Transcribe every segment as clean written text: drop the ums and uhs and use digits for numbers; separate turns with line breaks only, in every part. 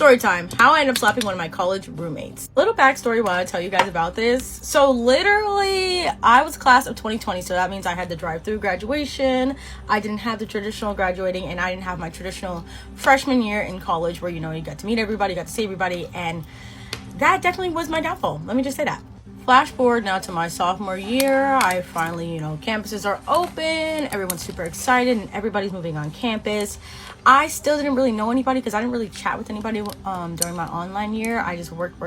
Story time. How I ended up slapping one of my college roommates. Little backstory while I tell you guys about this. So literally, I was class of 2020, so that means I had the drive-through graduation. I didn't have the traditional graduating, and I didn't have my traditional freshman year in college where, you know, you got to meet everybody, got to see everybody, and that definitely was my downfall. Let me just say that. Flash forward now to my sophomore year. I finally, campuses are open. Everyone's super excited and everybody's moving on campus. I still didn't really know anybody because I didn't really chat with anybody during my online year. I just worked. So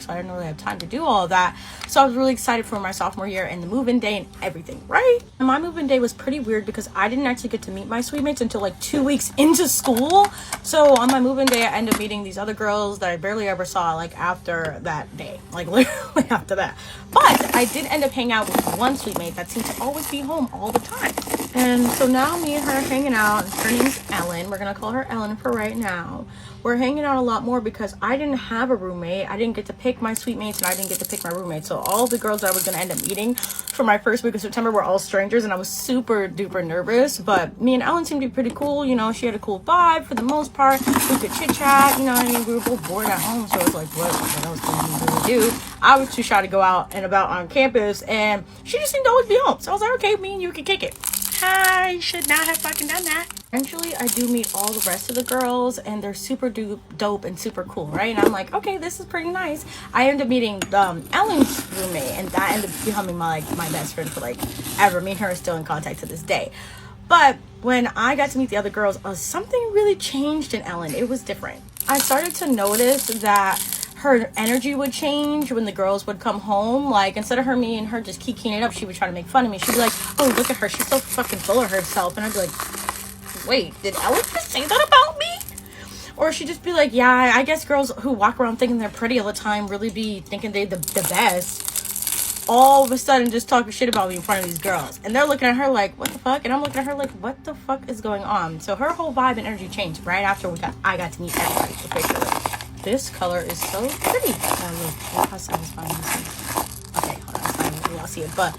I didn't really have time to do all of that. So I was really excited for my sophomore year and the move-in day and everything, right? And my move-in day was pretty weird because I didn't actually get to meet my suite mates until like 2 weeks into school. So on my move-in day, I ended up meeting these other girls that I barely ever saw like after that day, like literally after that. But I did end up hanging out with one suite mate that seemed to always be home all the time. And so now me and her are hanging out. Her name's Ellen. We're gonna call her Ellen for right now. We're hanging out a lot more because I didn't have a roommate. I didn't get to pick my suite mates and I didn't get to pick my roommate. So all the girls that I was gonna end up meeting for my first week of September were all strangers, and I was super duper nervous. But me and Ellen seemed to be pretty cool. She had a cool vibe for the most part. We could chit chat. We were both bored at home, so it was like, what else can we really do? I was too shy to go out and about on campus, and she just seemed to always be home. So I was like, okay, me and you can kick it. I should not have fucking done that. Eventually, I do meet all the rest of the girls, and they're super dope and super cool, right? And I'm like, okay, this is pretty nice. I ended up meeting Ellen's roommate, and that ended up becoming my best friend for like ever. Me and her are still in contact to this day. But when I got to meet the other girls, something really changed in Ellen. It was different. I started to notice that her energy would change when the girls would come home. Like, instead of me and her just kikiing it up, she would try to make fun of me. She'd be like, oh, look at her, she's so fucking full of herself. And I'd be like, wait, did Ellen just say that about me? Or she'd just be like, yeah, I guess girls who walk around thinking they're pretty all the time really be thinking they're the best, all of a sudden just talking shit about me in front of these girls. And they're looking at her like, what the fuck? And I'm looking at her like, what the fuck is going on? So her whole vibe and energy changed right after I got to meet everybody officially. This color is so pretty. Oh, look how satisfying this is. Okay, hold on, it's not even y'all see it. But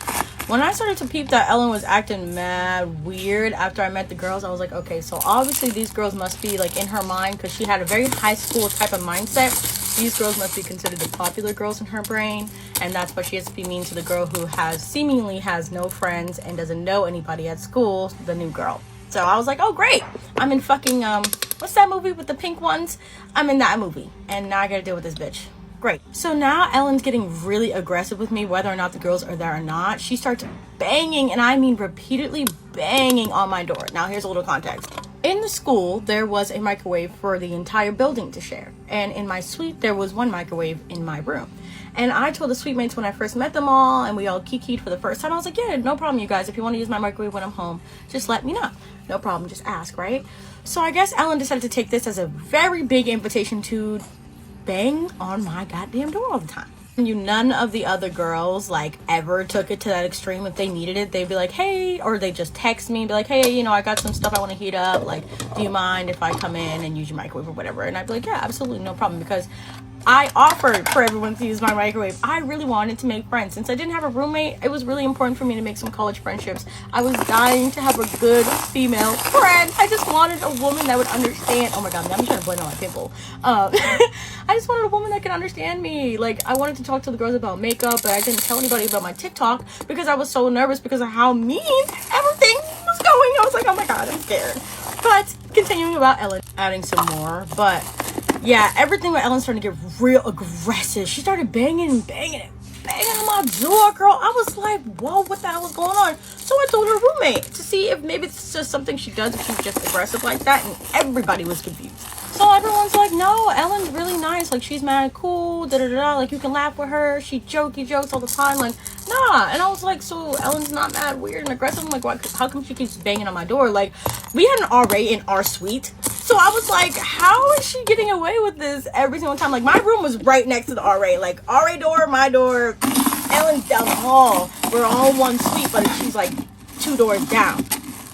when I started to peep that Ellen was acting mad weird after I met the girls, I was like, okay, so obviously these girls must be like in her mind, because she had a very high school type of mindset. These girls must be considered the popular girls in her brain, and that's why she has to be mean to the girl who seemingly has no friends and doesn't know anybody at school, the new girl. So I was like, oh great, I'm in fucking what's that movie with the pink ones? I'm in that movie, and now I gotta deal with this bitch. Great. So now Ellen's getting really aggressive with me, whether or not the girls are there or not. She starts banging, and I mean repeatedly banging on my door. Now here's a little context. In the school, there was a microwave for the entire building to share, and in my suite, there was one microwave in my room. And I told the suite mates when I first met them all, and we all kikied for the first time, I was like, yeah, no problem, you guys. If you want to use my microwave when I'm home, just let me know. No problem, just ask, right? So I guess Ellen decided to take this as a very big invitation to bang on my goddamn door all the time. None of the other girls like ever took it to that extreme. If they needed it, they'd be like, hey, or they just text me and be like, hey, I got some stuff I want to heat up, like, do you mind if I come in and use your microwave or whatever? And I'd be like, yeah, absolutely, no problem, because I offered for everyone to use my microwave. I really wanted to make friends. Since I didn't have a roommate, it was really important for me to make some college friendships. I was dying to have a good female friend. I just wanted a woman that would understand. Oh my god, I'm trying to blend on my pimple. I just wanted a woman that could understand me. Like, I wanted to talk to the girls about makeup, but I didn't tell anybody about my TikTok because I was so nervous because of how mean everything was going. I was like, oh my god, I'm scared. But continuing about Ellen, adding some more, but yeah, everything with Ellen started to get real aggressive. She started banging on my door, girl. I was like, whoa, what the hell is going on? So I told her roommate to see if maybe it's just something she does if she's just aggressive like that, and everybody was confused. So everyone's like, no, Ellen's really nice. Like, she's mad cool, da-da-da-da. Like, you can laugh with her. She jokes all the time. Like, nah. And I was like, so Ellen's not mad weird and aggressive? I'm like, what? How come she keeps banging on my door? Like, we had an RA in our suite. So I was like, how is she getting away with this every single time? Like, my room was right next to the RA. Like, RA door, my door, Ellen's down the hall. We're all in one suite, but she's like 2 doors down.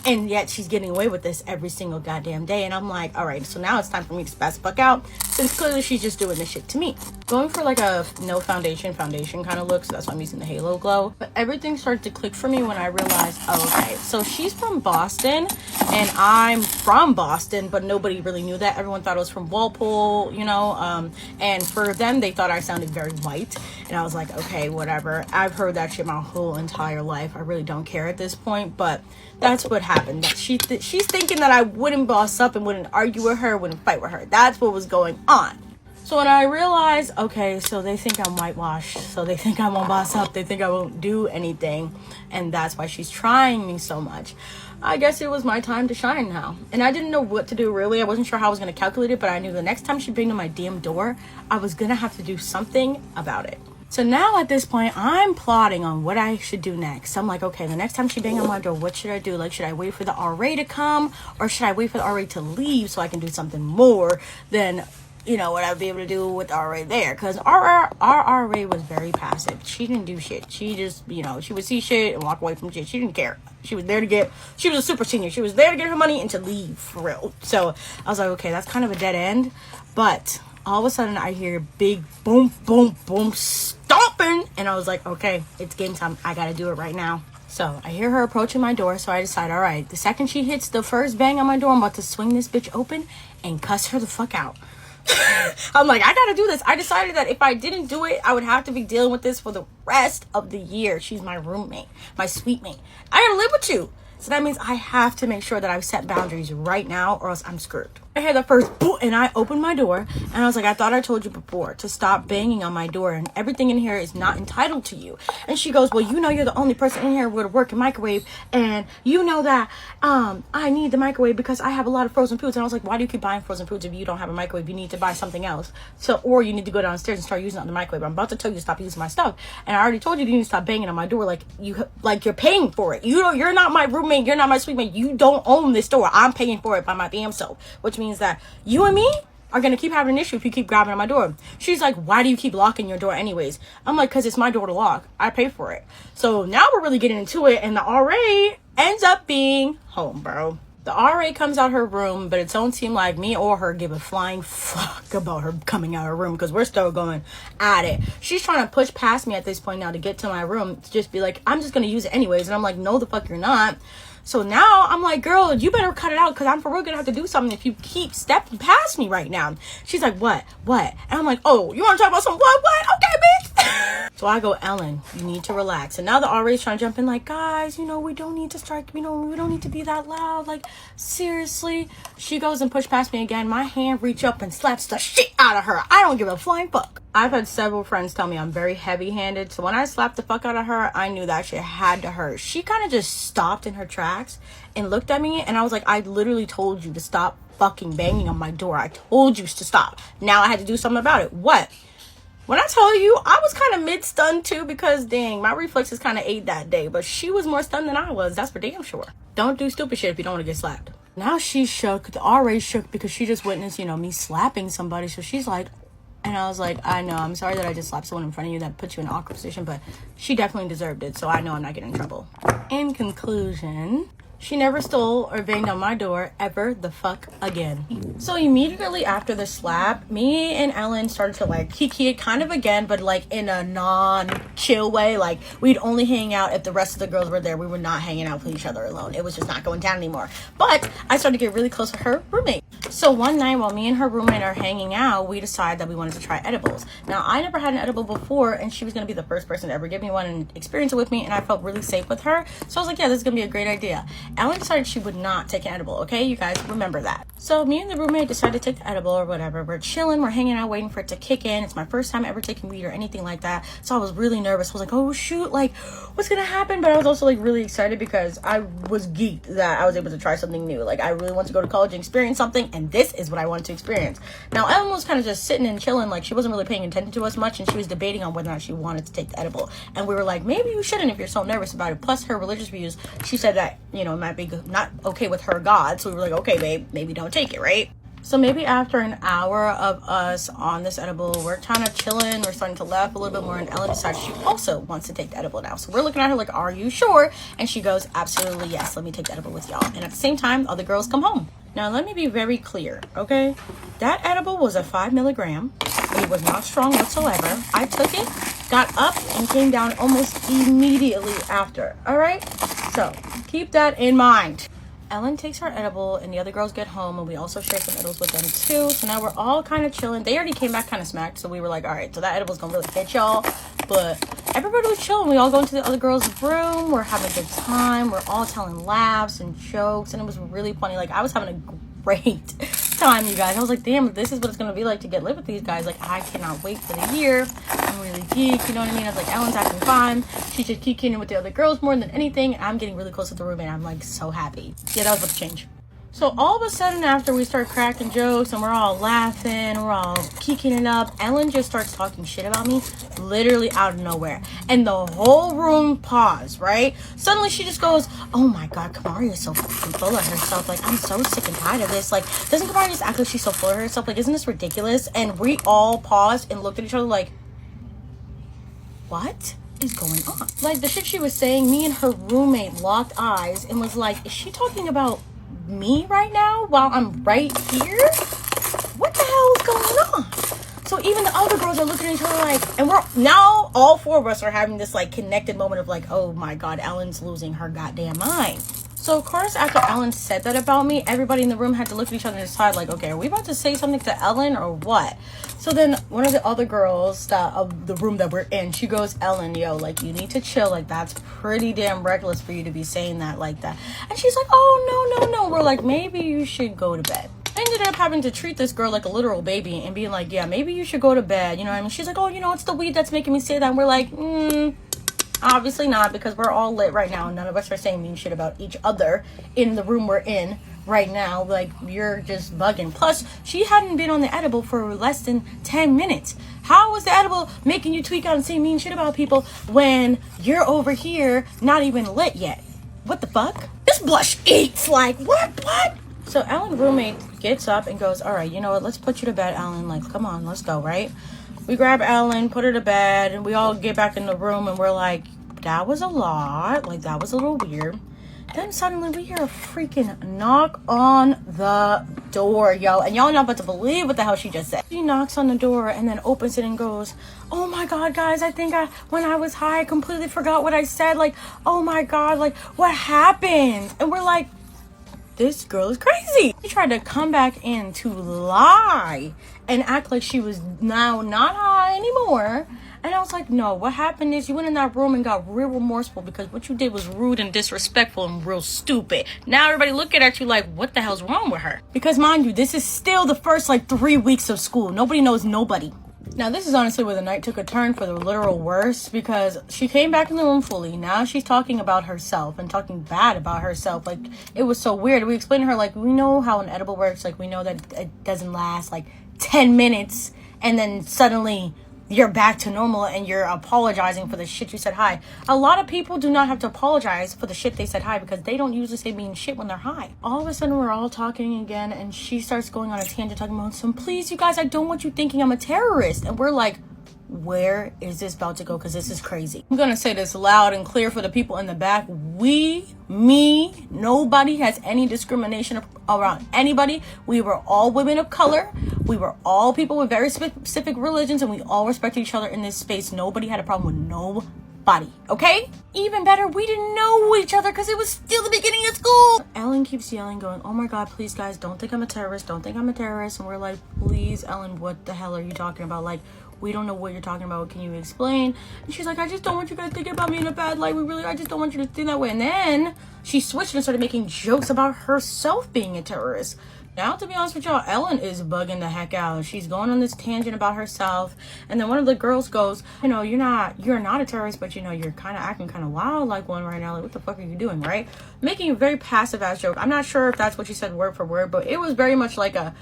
And yet she's getting away with this every single goddamn day. And I'm like, all right, so now it's time for me to spaz the fuck out, since clearly she's just doing this shit to me. Going for like a no foundation kind of look, so that's why I'm using the Halo Glow. But everything started to click for me when I realized, oh, okay, so she's from Boston and I'm from Boston, but nobody really knew that. Everyone thought I was from Walpole, you know, and for them, they thought I sounded very white. And I was like, okay, whatever. I've heard that shit my whole entire life. I really don't care at this point, but that's what happened. She's thinking that I wouldn't boss up and wouldn't argue with her, wouldn't fight with her. That's what was going on. So when I realized, okay, so they think I'm whitewashed, so they think I won't boss up, they think I won't do anything, and that's why she's trying me so much. I guess it was my time to shine now. And I didn't know what to do, really. I wasn't sure how I was going to calculate it, but I knew the next time she banged on my damn door, I was going to have to do something about it. So now at this point, I'm plotting on what I should do next. I'm like, okay, the next time she bangs on my door, what should I do? Like, should I wait for the RA to come, or should I wait for the RA to leave so I can do something more than, you know, what I'd be able to do with the RA there? Because our RA was very passive. She didn't do shit. She just, you know, she would see shit and walk away from shit. She didn't care. She was there to get, she was a super senior. She was there to get her money and to leave, for real. So I was like, okay, that's kind of a dead end. But all of a sudden I hear big boom, boom, boom, stomping. And I was like, okay, it's game time. I got to do it right now. So I hear her approaching my door. So I decide, all right, the second she hits the first bang on my door, I'm about to swing this bitch open and cuss her the fuck out. I'm like, I gotta do this. I decided that if I didn't do it, I would have to be dealing with this for the rest of the year. She's my roommate, my sweet mate. I gotta live with you. So that means I have to make sure that I've set boundaries right now, or else I'm screwed. I heard the first boom, and I opened my door, and I was like, I thought I told you before to stop banging on my door, and everything in here is not entitled to you. And she goes, well, you know you're the only person in here with a working microwave, and you know that I need the microwave because I have a lot of frozen foods. And I was like, why do you keep buying frozen foods if you don't have a microwave? You need to buy something else. So, or you need to go downstairs and start using it on the microwave. I'm about to tell you to stop using my stuff, and I already told you need to stop banging on my door like you're paying for it. You're not my roommate. You're not my sweet mate. You don't own this door. I'm paying for it by my damn self, which means that you and me are going to keep having an issue if you keep grabbing on my door. She's like, why do you keep locking your door anyways? I'm like, because it's my door to lock. I pay for it. So now we're really getting into it, and the RA ends up being home, bro. The RA comes out her room, but it don't seem like me or her give a flying fuck about her coming out her room, because we're still going at it. She's trying to push past me at this point now to get to my room, to just be like, I'm just going to use it anyways. And I'm like, no, the fuck you're not. So now I'm like, girl, you better cut it out, because I'm for real gonna have to do something if you keep stepping past me right now. She's like, what? And I'm like, oh, you want to talk about some what? Okay, bitch. So I go, Ellen, you need to relax. And now the RA's trying to jump in like, guys, you know, we don't need to strike, you know, we don't need to be that loud. Like, seriously. She goes and pushes past me again. My hand reach up and slaps the shit out of her. I don't give a flying fuck. I've had several friends tell me I'm very heavy-handed. So when I slapped the fuck out of her, I knew that shit had to hurt. She kind of just stopped in her tracks and looked at me. And I was like, I literally told you to stop fucking banging on my door. I told you to stop. Now I had to do something about it. What? When I tell you, I was kind of mid-stunned too, because dang, my reflexes kind of ate that day. But she was more stunned than I was. That's for damn sure. Don't do stupid shit if you don't want to get slapped. Now she's shook. The RA shook because she just witnessed, you know, me slapping somebody. So she's like, and I was like, I know, I'm sorry that I just slapped someone in front of you. That put you in an awkward position, but she definitely deserved it. So I know I'm not getting in trouble. In conclusion, she never stole or banged on my door ever the fuck again. So immediately after the slap, me and Ellen started to like kiki it kind of again, but like in a non-chill way. Like we'd only hang out if the rest of the girls were there. We were not hanging out with each other alone. It was just not going down anymore. But I started to get really close with her roommate. So one night while me and her roommate are hanging out, we decided that we wanted to try edibles. Now I never had an edible before, and she was going to be the first person to ever give me one and experience it with me, and I felt really safe with her. So I was like, yeah, this is going to be a great idea. Ellen decided she would not take an edible, okay? You guys remember that. So me and the roommate decided to take the edible or whatever. We're chilling, we're hanging out, waiting for it to kick in. It's my first time ever taking weed or anything like that. So I was really nervous. I was like, oh shoot, like what's gonna happen? But I was also like really excited because I was geeked that I was able to try something new. Like I really wanted to go to college and experience something, and this is what I wanted to experience. Now Ellen was kind of just sitting and chilling, like she wasn't really paying attention to us much, and she was debating on whether or not she wanted to take the edible. And we were like, maybe you shouldn't if you're so nervous about it. Plus her religious views, she said that, you know, it might be not okay with her God. So we were like, okay babe, maybe don't take it, right? So maybe after an hour of us on this edible, we're kind of chilling, we're starting to laugh a little bit more, and Ellen decides she also wants to take the edible now. So we're looking at her like, are you sure? And she goes, absolutely yes, let me take the edible with y'all. And at the same time, other girls come home. Now let me be very clear, okay? That edible was a 5 milligram. It was not strong whatsoever. I took it, got up, and came down almost immediately after, all right? So keep that in mind. Ellen takes her edible and the other girls get home, and we also share some edibles with them too. So now we're all kind of chilling. They already came back kind of smacked, so we were like, all right, so that edible's gonna really hit y'all. But everybody was chilling. We all go into the other girls' room. We're having a good time. We're all telling laughs and jokes, and it was really funny. Like, I was having a great time, you guys. I was like, damn, this is what it's gonna be like to get lit with these guys. Like, I cannot wait for the year. I'm really geeked, you know what I mean? I was like, Ellen's acting fine. She's just kicking in with the other girls more than anything. I'm getting really close to the roommate. I'm like so happy. Yeah, that was about to change. So all of a sudden, after we start cracking jokes and we're all laughing, we're all kicking it up, Ellen just starts talking shit about me, literally out of nowhere. And the whole room paused, right? Suddenly she just goes, oh my God, Kamari is so fucking full of herself. Like, I'm so sick and tired of this. Like, doesn't Kamari just act like she's so full of herself? Like, isn't this ridiculous? And we all paused and looked at each other like, what is going on? Like, the shit she was saying, me and her roommate locked eyes and was like, is she talking about me right now while I'm right here? What the hell is going on? So even the other girls are looking at each other like, and we're now all four of us are having this like connected moment of like, oh my God, Ellen's losing her goddamn mind. So of course, after Ellen said that about me, everybody in the room had to look at each other and decide like, okay, are we about to say something to Ellen or what? So then one of the other girls of the room that we're in, she goes, Ellen, yo, like, you need to chill. Like, that's pretty damn reckless for you to be saying that like that. And she's like, oh, no. We're like, maybe you should go to bed. I ended up having to treat this girl like a literal baby and being like, yeah, maybe you should go to bed. You know what I mean? She's like, oh, you know, it's the weed that's making me say that. And we're like, obviously not, because we're all lit right now and none of us are saying mean shit about each other in the room we're in right now. Like, you're just bugging. Plus, she hadn't been on the edible for less than 10 minutes. How was the edible making you tweak out and say mean shit about people when you're over here not even lit yet? What the fuck? This blush eats. Like, what? So Ellen's roommate gets up and goes, all right, you know what? Let's put you to bed, Ellen. Like, come on, let's go, right? We grab Ellen, put her to bed, and we all get back in the room, and we're like, that was a lot. Like, that was a little weird. Then suddenly we hear a freaking knock on the door, yo. And y'all not about to believe what the hell she just said. She knocks on the door and then opens it and goes, oh my God, guys, I think when I was high, I completely forgot what I said. Like, oh my God, like, what happened? And we're like, this girl is crazy. She tried to come back in to lie and act like she was now not high anymore. And I was like, no, what happened is you went in that room and got real remorseful because what you did was rude and disrespectful and real stupid. Now everybody looking at you like, what the hell's wrong with her? Because mind you, this is still the first like 3 weeks of school. Nobody knows nobody. Now this is honestly where the night took a turn for the literal worst, because she came back in the room fully. Now she's talking about herself and talking bad about herself. Like, it was so weird. We explained to her, like, we know how an edible works. Like, we know that it doesn't last like 10 minutes and then suddenly you're back to normal and you're apologizing for the shit you said hi. A lot of people do not have to apologize for the shit they said hi because they don't usually say mean shit when they're high. All of a sudden we're all talking again and she starts going on a tangent talking about some, please you guys, I don't want you thinking I'm a terrorist. And we're like, where is this about to go? Because this is crazy. I'm gonna say this loud and clear for the people in the back. Nobody has any discrimination around anybody. We were all women of color. We were all people with very specific religions, and we all respected each other in this space. Nobody had a problem with nobody, okay? Even better, we didn't know each other because it was still the beginning of school. Ellen keeps yelling, going, oh my God, please guys, don't think I'm a terrorist. Don't think I'm a terrorist. And we're like, please, Ellen, what the hell are you talking about? Like, we don't know what you're talking about. Can you explain? And she's like, I just don't want you guys thinking about me in a bad light. I just don't want you to think that way. And then she switched and started making jokes about herself being a terrorist. Now, to be honest with y'all, Ellen is bugging the heck out. She's going on this tangent about herself. And then one of the girls goes, you know, you're not a terrorist, but you know, you're kind of acting kind of wild like one right now. Like, what the fuck are you doing, right? Making a very passive ass joke. I'm not sure if that's what she said word for word, but it was very much like a,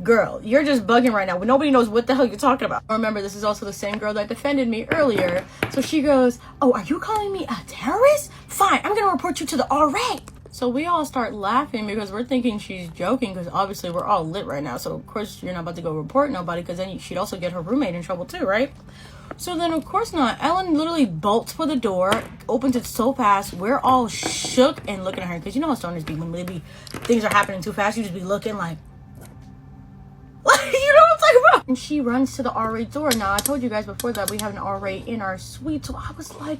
girl, you're just bugging right now. Nobody knows what the hell you're talking about. Remember, this is also the same girl that defended me earlier. So she goes, oh, are you calling me a terrorist? Fine, I'm gonna report you to the RA. So we all start laughing because we're thinking she's joking, because obviously we're all lit right now. So of course you're not about to go report nobody, because then she'd also get her roommate in trouble too, right? So then of course not. Ellen literally bolts for the door, opens it so fast. We're all shook and looking at her, because you know how stoners be when maybe things are happening too fast. You just be looking like you know what I'm talking about? And she runs to the R8 door. Now I told you guys before that we have an R8 in our suite, so I was like,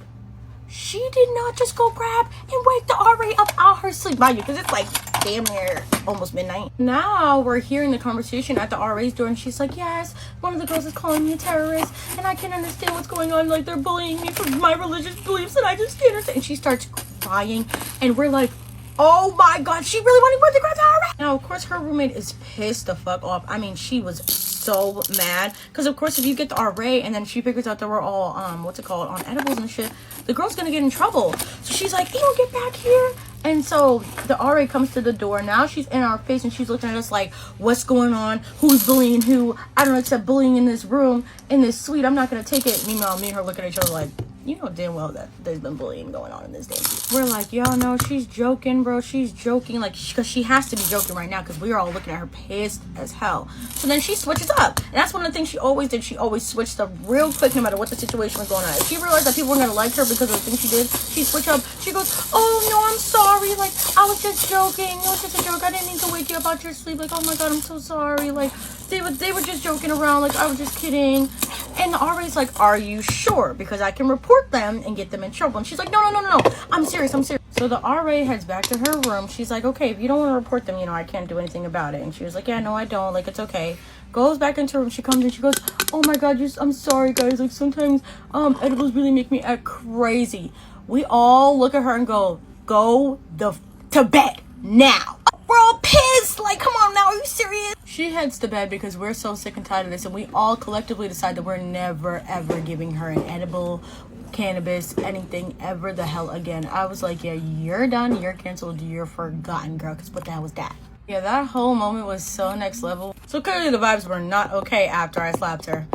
she did not just go grab and wake the R8 up out her sleep, mind you, because it's like damn near almost midnight. Now we're hearing the conversation at the R8's door, and she's like, yes, one of the girls is calling me a terrorist, and I can't understand what's going on. Like, they're bullying me for my religious beliefs, and I just can't understand. And she starts crying, and we're like, oh my god, she really wanted to grab the R8. Now, of course, her roommate is pissed the fuck off. I mean, she was so mad, because of course if you get the R8 and then she figures out that we're all on edibles and shit, the girl's gonna get in trouble. So she's like, you get back here. And so the RA comes to the door. Now she's in our face and she's looking at us like, what's going on? Who's bullying who? I don't accept bullying in this room, in this suite. I'm not gonna take it. Meanwhile, me and her look at each other like, you know damn well that there's been bullying going on in this damn suite. We're like, yo, no, she's joking, bro. She's joking, like, because she has to be joking right now, because we are all looking at her pissed as hell. So then she switches up, and that's one of the things she always did. She always switched up real quick, no matter what the situation was going on. If she realized that people weren't gonna like her because of the things she did, she switched up. She goes, oh no, I'm sorry. Like, I was just joking. It was just a joke. I didn't mean to wake you up out your sleep. Like, oh my god, I'm so sorry. Like, they were just joking around. Like, I was just kidding. And the RA's like, are you sure? Because I can report them and get them in trouble. And she's like, no, I'm serious. So the RA heads back to her room. She's like, okay, if you don't want to report them, I can't do anything about it. And she was like, yeah, no, I don't. Like, it's okay. Goes back into her room. She comes in. She goes, oh my god, I'm sorry, guys. Like, sometimes edibles really make me act crazy. We all look at her and go to bed now. We're all pissed. Like, come on now, are you serious? She heads to bed because we're so sick and tired of this, and we all collectively decide that we're never ever giving her an edible, cannabis, anything ever the hell again. I was like, yeah, you're done, you're canceled, you're forgotten, girl, because what the hell was that? Yeah, that whole moment was so next level. So clearly the vibes were not okay after I slapped her.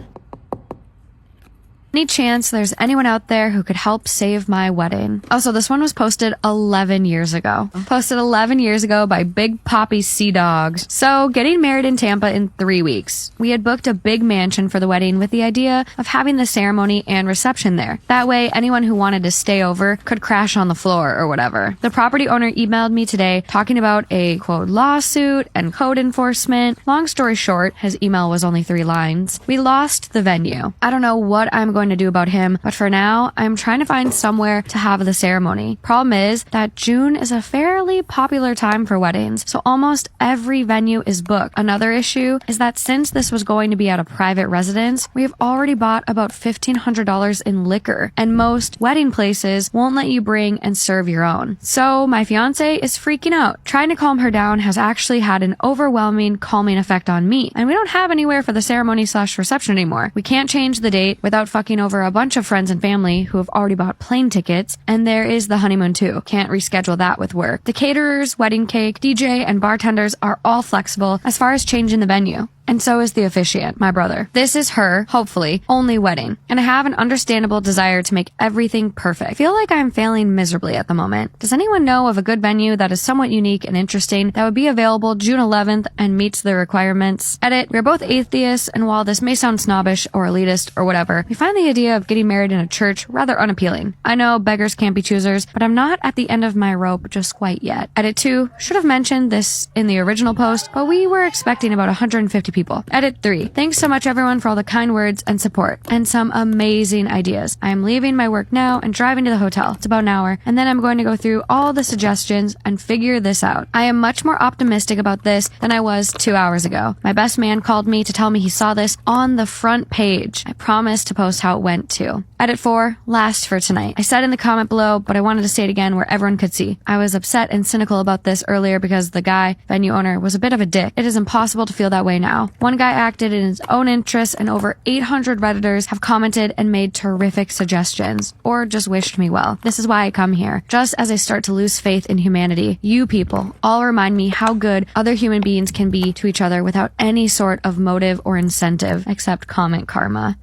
Any chance there's anyone out there who could help save my wedding? Also, this one was posted 11 years ago. Posted 11 years ago by Big Poppy Sea Dogs. So, getting married in Tampa in 3 weeks. We had booked a big mansion for the wedding with the idea of having the ceremony and reception there. That way, anyone who wanted to stay over could crash on the floor or whatever. The property owner emailed me today talking about a, quote, lawsuit and code enforcement. Long story short, his email was only 3 lines. We lost the venue. I don't know what I'm going to do about him, but for now, I'm trying to find somewhere to have the ceremony. Problem is that June is a fairly popular time for weddings, so almost every venue is booked. Another issue is that since this was going to be at a private residence, we have already bought about $1,500 in liquor, and most wedding places won't let you bring and serve your own. So my fiance is freaking out. Trying to calm her down has actually had an overwhelming calming effect on me, and we don't have anywhere for the ceremony/reception anymore. We can't change the date without fucking over a bunch of friends and family who have already bought plane tickets, and there is the honeymoon too. Can't reschedule that with work. The caterers, wedding cake, DJ, and bartenders are all flexible as far as changing the venue. And so is the officiant, my brother. This is her, hopefully, only wedding. And I have an understandable desire to make everything perfect. I feel like I'm failing miserably at the moment. Does anyone know of a good venue that is somewhat unique and interesting that would be available June 11th and meets the requirements? Edit, we're both atheists, and while this may sound snobbish or elitist or whatever, we find the idea of getting married in a church rather unappealing. I know beggars can't be choosers, but I'm not at the end of my rope just quite yet. Edit 2, should have mentioned this in the original post, but we were expecting about 150 people. Edit 3. Thanks so much everyone for all the kind words and support and some amazing ideas. I am leaving my work now and driving to the hotel. It's about an hour, and then I'm going to go through all the suggestions and figure this out. I am much more optimistic about this than I was 2 hours ago. My best man called me to tell me he saw this on the front page. I promised to post how it went too. Edit 4. Last for tonight. I said in the comment below, but I wanted to say it again where everyone could see. I was upset and cynical about this earlier because the guy, venue owner, was a bit of a dick. It is impossible to feel that way now. all. One guy acted in his own interests, and over 800 Redditors have commented and made terrific suggestions, or just wished me well. This is why I come here. Just as I start to lose faith in humanity, you people all remind me how good other human beings can be to each other without any sort of motive or incentive, except comment karma.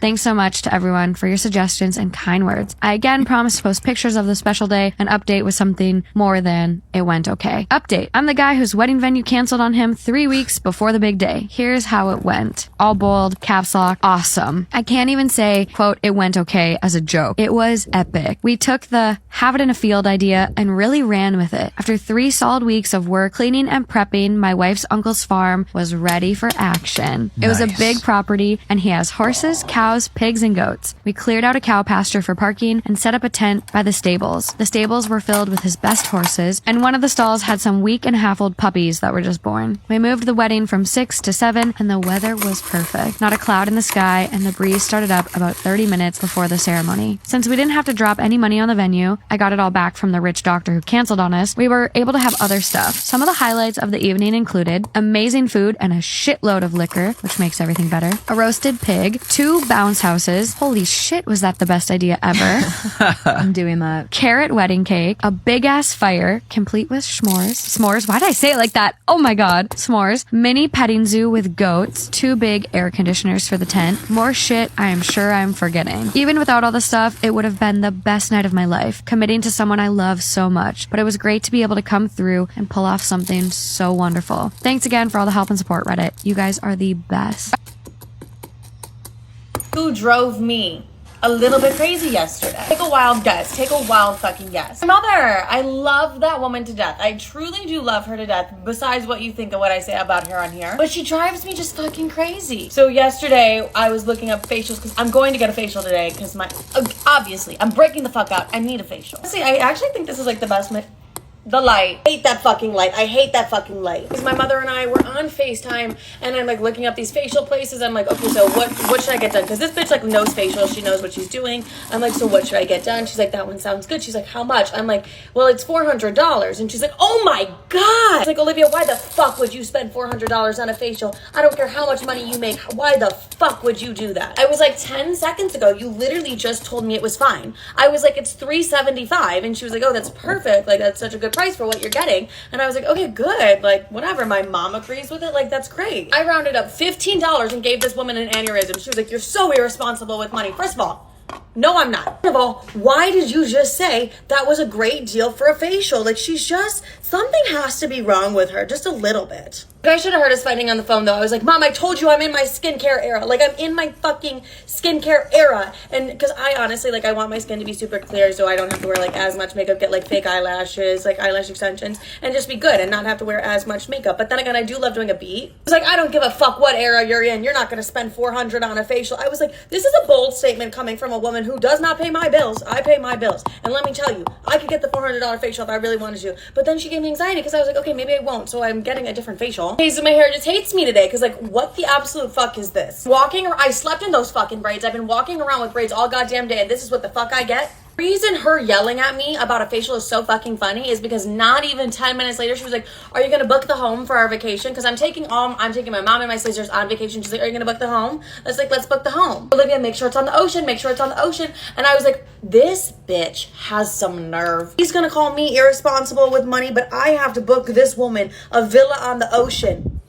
Thanks so much to everyone for your suggestions and kind words. I again promise to post pictures of the special day and update with something more than it went okay. Update. I'm the guy whose wedding venue canceled on him 3 weeks before the big day. Here's how it went. All bold, caps lock, awesome. I can't even say, quote, it went okay as a joke. It was epic. We took the have it in a field idea and really ran with it. After 3 solid weeks of work, cleaning and prepping, my wife's uncle's farm was ready for action. It was a big property, and he has horses, cows, pigs, and goats. We cleared out a cow pasture for parking and set up a tent by the stables. The stables were filled with his best horses, and one of the stalls had some week-and-a-half-old puppies that were just born. We moved the wedding from 6 to 7, and the weather was perfect. Not a cloud in the sky, and the breeze started up about 30 minutes before the ceremony. Since we didn't have to drop any money on the venue, I got it all back from the rich doctor who canceled on us, we were able to have other stuff. Some of the highlights of the evening included amazing food and a shitload of liquor, which makes everything better, a roasted pig, 2 bounce houses. Holy shit, was that the best idea ever?
I'm doing that.
Carrot wedding cake, a big ass fire, complete with s'mores. S'mores? Why did I say it like that? Oh my god. S'mores. Mini petting zoo with goats, 2 big air conditioners for the tent. More shit I am sure I'm forgetting. Even without all the stuff, it would have been the best night of my life, committing to someone I love so much. But it was great to be able to come through and pull off something so wonderful. Thanks again for all the help and support, Reddit. You guys are the best.
Who drove me a little bit crazy yesterday? Take a wild guess. Take a wild fucking guess. My mother. I love that woman to death. I truly do love her to death, besides what you think of what I say about her on here. But she drives me just fucking crazy. So yesterday, I was looking up facials because I'm going to get a facial today because obviously, I'm breaking the fuck out. I need a facial. See, I actually think this is like the best the light. I hate that fucking light. I hate that fucking light. Because my mother and I were on FaceTime and I'm like looking up these facial places. I'm like, okay, so what should I get done? Because this bitch like knows facial. She knows what she's doing. I'm like, so what should I get done? She's like, that one sounds good. She's like, how much? I'm like, well, it's $400. And she's like, oh my God. She's like, Olivia, why the fuck would you spend $400 on a facial? I don't care how much money you make. Why the fuck would you do that? I was like, 10 seconds ago, you literally just told me it was fine. I was like, it's $375. And she was like, oh, that's perfect. Like, that's such a good price for what you're getting. And I was like, okay, good. Like, whatever. My mom agrees with it. Like, that's great. I rounded up $15 and gave this woman an aneurysm. She was like, you're so irresponsible with money. First of all, no, I'm not. Second of all, why did you just say that was a great deal for a facial? Like, she's just, something has to be wrong with her. Just a little bit. You guys should have heard us fighting on the phone, though. I was like, Mom, I told you I'm in my skincare era. Like, I'm in my fucking skincare era. And because I honestly, like, I want my skin to be super clear so I don't have to wear, like, as much makeup, get, like, fake eyelashes, like, eyelash extensions, and just be good and not have to wear as much makeup. But then again, I do love doing a beat. I was like, I don't give a fuck what era you're in. You're not going to spend $400 on a facial. I was like, this is a bold statement coming from a woman who does not pay my bills. I pay my bills. And let me tell you, I could get the $400 facial if I really wanted to. But then she gave me anxiety because I was like, okay, maybe I won't. So I'm getting a different facial. Okay, so my hair just hates me today because, like, what the absolute fuck is this? I slept in those fucking braids. I've been walking around with braids all goddamn day, and this is what the fuck I get? The reason her yelling at me about a facial is so fucking funny is because not even 10 minutes later, she was like, are you gonna book the home for our vacation? Because I'm taking my mom and my sisters on vacation. She's like, are you gonna book the home? I was like, let's book the home. Olivia, make sure it's on the ocean. Make sure it's on the ocean. And I was like, this bitch has some nerve. He's gonna call me irresponsible with money, but I have to book this woman a villa on the ocean.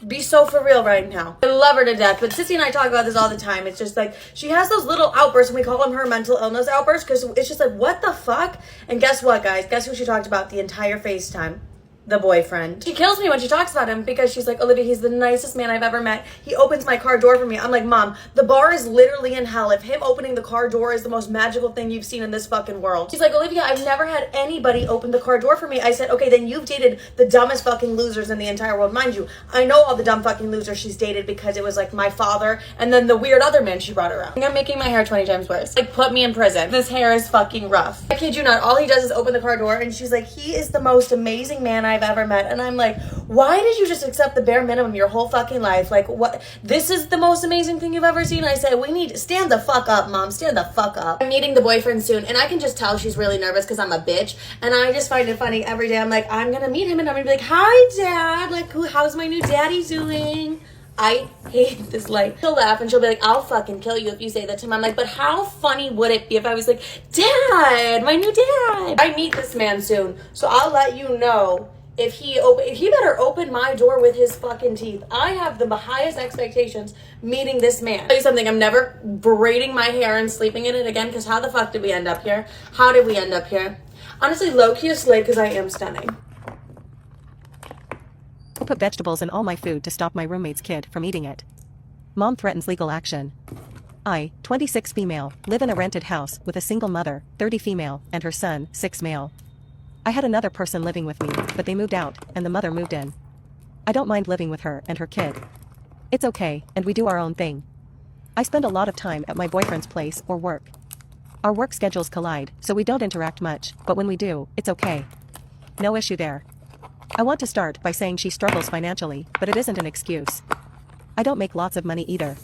Be so for real right now. I love her to death, but Sissy and I talk about this all the time. It's just like, she has those little outbursts, and we call them her mental illness outbursts, because it's just like, what the fuck? And guess what, guys? Guess who she talked about the entire FaceTime? The boyfriend. She kills me when she talks about him because she's like, Olivia, he's the nicest man I've ever met. He opens my car door for me. I'm like, Mom, the bar is literally in hell. If him opening the car door is the most magical thing you've seen in this fucking world. She's like, Olivia, I've never had anybody open the car door for me. I said, okay, then you've dated the dumbest fucking losers in the entire world. Mind you, I know all the dumb fucking losers she's dated because it was like my father and then the weird other man she brought around. I'm making my hair 20 times worse. Like, put me in prison. This hair is fucking rough. I kid you not, all he does is open the car door, and she's like, he is the most amazing man I've ever met. And I'm like, why did you just accept the bare minimum your whole fucking life? Like, what? This is the most amazing thing you've ever seen? I said, we need, stand the fuck up, mom, stand the fuck up. I'm meeting the boyfriend soon, and I can just tell she's really nervous because I'm a bitch, and I just find it funny every day. I'm like, I'm gonna meet him, and I'm gonna be like, hi, dad, like, how's my new daddy doing? I hate this life. She'll laugh and she'll be like, I'll fucking kill you if you say that to him. I'm like, but how funny would it be if I was like, Dad, my new dad. I meet this man soon, so I'll let you know if he better open my door with his fucking teeth. I have the highest expectations meeting this man. I'll tell you something, I'm never braiding my hair and sleeping in it again, because how the fuck did we end up here? How did we end up here? Honestly, low-key a slave because I am stunning.
I put vegetables in all my food to stop my roommate's kid from eating it. Mom threatens legal action. I, 26 female, live in a rented house with a single mother, 30 female, and her son, 6 male. I had another person living with me, but they moved out, and the mother moved in. I don't mind living with her and her kid. It's okay, and we do our own thing. I spend a lot of time at my boyfriend's place or work. Our work schedules collide, so we don't interact much, but when we do, it's okay. No issue there. I want to start by saying she struggles financially, but it isn't an excuse. I don't make lots of money either.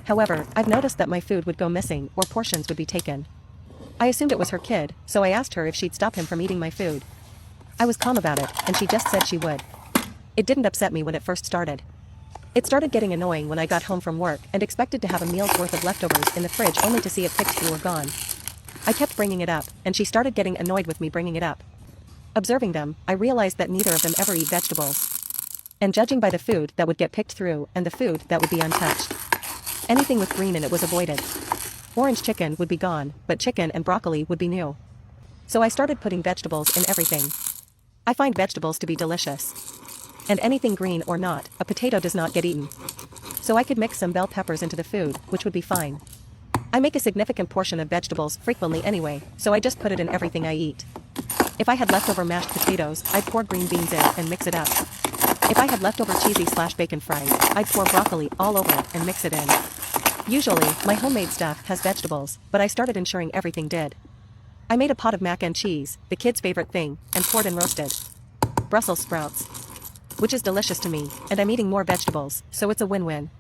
However, I've noticed that my food would go missing or portions would be taken. I assumed it was her kid, so I asked her if she'd stop him from eating my food. I was calm about it, and she just said she would. It didn't upset me when it first started. It started getting annoying when I got home from work and expected to have a meal's worth of leftovers in the fridge only to see it picked through or gone. I kept bringing it up, and she started getting annoyed with me bringing it up. Observing them, I realized that neither of them ever eat vegetables. And judging by the food that would get picked through and the food that would be untouched, anything with green in it was avoided. Orange chicken would be gone, but chicken and broccoli would be new. So I started putting vegetables in everything. I find vegetables to be delicious. And anything green or not, a potato does not get eaten. So I could mix some bell peppers into the food, which would be fine. I make a significant portion of vegetables frequently anyway, so I just put it in everything I eat. If I had leftover mashed potatoes, I'd pour green beans in and mix it up. If I had leftover cheesy/bacon fries, I'd pour broccoli all over it and mix it in. Usually, my homemade stuff has vegetables, but I started ensuring everything did. I made a pot of mac and cheese, the kids' favorite thing, and poured in roasted Brussels sprouts, which is delicious to me, and I'm eating more vegetables, so it's a win-win.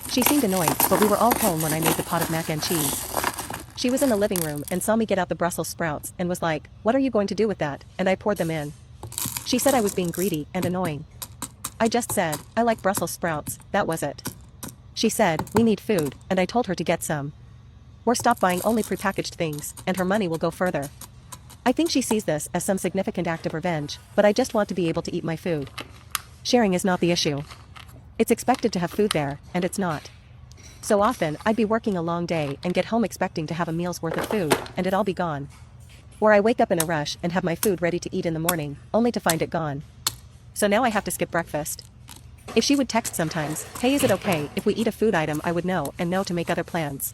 She seemed annoyed, but we were all home when I made the pot of mac and cheese. She was in the living room and saw me get out the Brussels sprouts and was like, "What are you going to do with that?" And I poured them in. She said I was being greedy and annoying. I just said, "I like Brussels sprouts," that was it. She said, "We need food," and I told her to get some. We're stop buying only prepackaged things, and her money will go further. I think she sees this as some significant act of revenge, but I just want to be able to eat my food. Sharing is not the issue. It's expected to have food there, and it's not. So often, I'd be working a long day and get home expecting to have a meal's worth of food, and it all be gone. Or I wake up in a rush and have my food ready to eat in the morning, only to find it gone. So now I have to skip breakfast. If she would text sometimes, "Hey, is it okay if we eat a food item?" I would know and know to make other plans.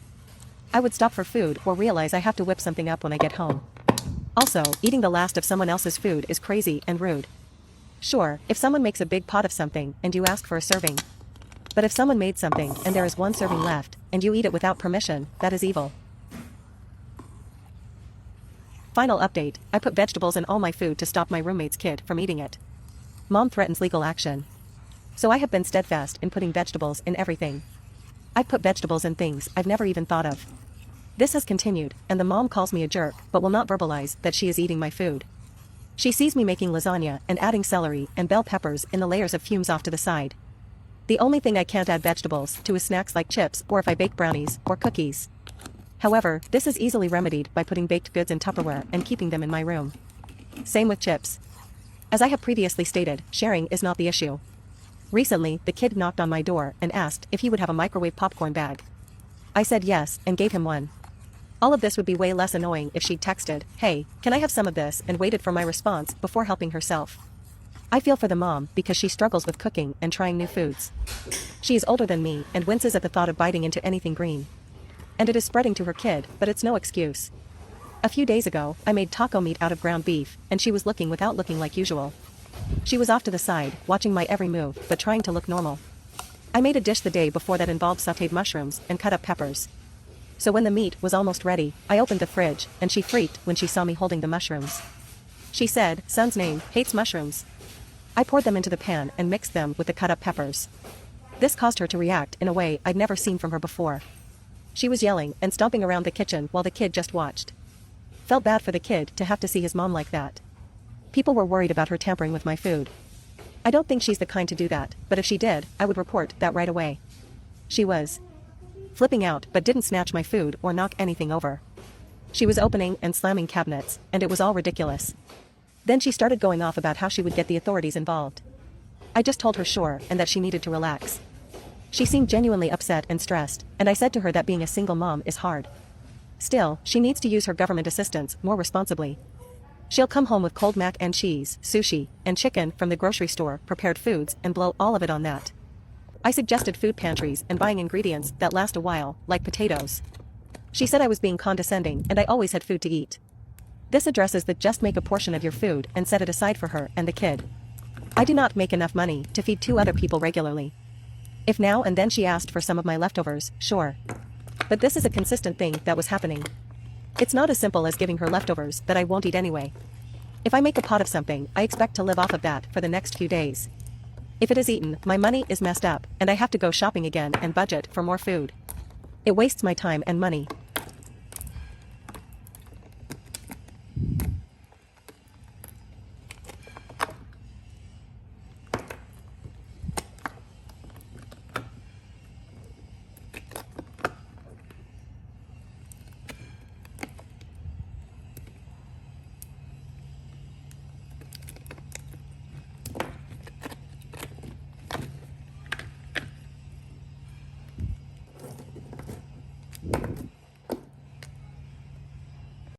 I would stop for food or realize I have to whip something up when I get home. Also, eating the last of someone else's food is crazy and rude. Sure, if someone makes a big pot of something and you ask for a serving. But if someone made something and there is one serving left, and you eat it without permission, that is evil. Final update, I put vegetables in all my food to stop my roommate's kid from eating it. Mom threatens legal action. So I have been steadfast in putting vegetables in everything. I put vegetables in things I've never even thought of. This has continued, and the mom calls me a jerk, but will not verbalize that she is eating my food. She sees me making lasagna and adding celery and bell peppers in the layers of fumes off to the side. The only thing I can't add vegetables to is snacks like chips or if I bake brownies or cookies. However, this is easily remedied by putting baked goods in Tupperware and keeping them in my room. Same with chips. As I have previously stated, sharing is not the issue. Recently, the kid knocked on my door and asked if he would have a microwave popcorn bag. I said yes and gave him one. All of this would be way less annoying if she'd texted, "Hey, can I have some of this?" and waited for my response before helping herself. I feel for the mom because she struggles with cooking and trying new foods. She is older than me and winces at the thought of biting into anything green. And it is spreading to her kid, but it's no excuse. A few days ago, I made taco meat out of ground beef, and she was looking without looking like usual. She was off to the side, watching my every move, but trying to look normal. I made a dish the day before that involved sautéed mushrooms and cut up peppers. So when the meat was almost ready, I opened the fridge, and she freaked when she saw me holding the mushrooms. She said, "Son's name, hates mushrooms." I poured them into the pan and mixed them with the cut-up peppers. This caused her to react in a way I'd never seen from her before. She was yelling and stomping around the kitchen while the kid just watched. Felt bad for the kid to have to see his mom like that. People were worried about her tampering with my food. I don't think she's the kind to do that, but if she did, I would report that right away. She was flipping out but didn't snatch my food or knock anything over. She was opening and slamming cabinets, and it was all ridiculous. Then she started going off about how she would get the authorities involved. I just told her sure and that she needed to relax. She seemed genuinely upset and stressed, and I said to her that being a single mom is hard. Still, she needs to use her government assistance more responsibly. She'll come home with cold mac and cheese, sushi, and chicken from the grocery store, prepared foods, and blow all of it on that. I suggested food pantries and buying ingredients that last a while, like potatoes. She said I was being condescending and I always had food to eat. This addresses the just make a portion of your food and set it aside for her and the kid. I do not make enough money to feed 2 other people regularly. If now and then she asked for some of my leftovers, sure. But this is a consistent thing that was happening. It's not as simple as giving her leftovers that I won't eat anyway. If I make a pot of something, I expect to live off of that for the next few days. If it is eaten, my money is messed up, and I have to go shopping again and budget for more food. It wastes my time and money.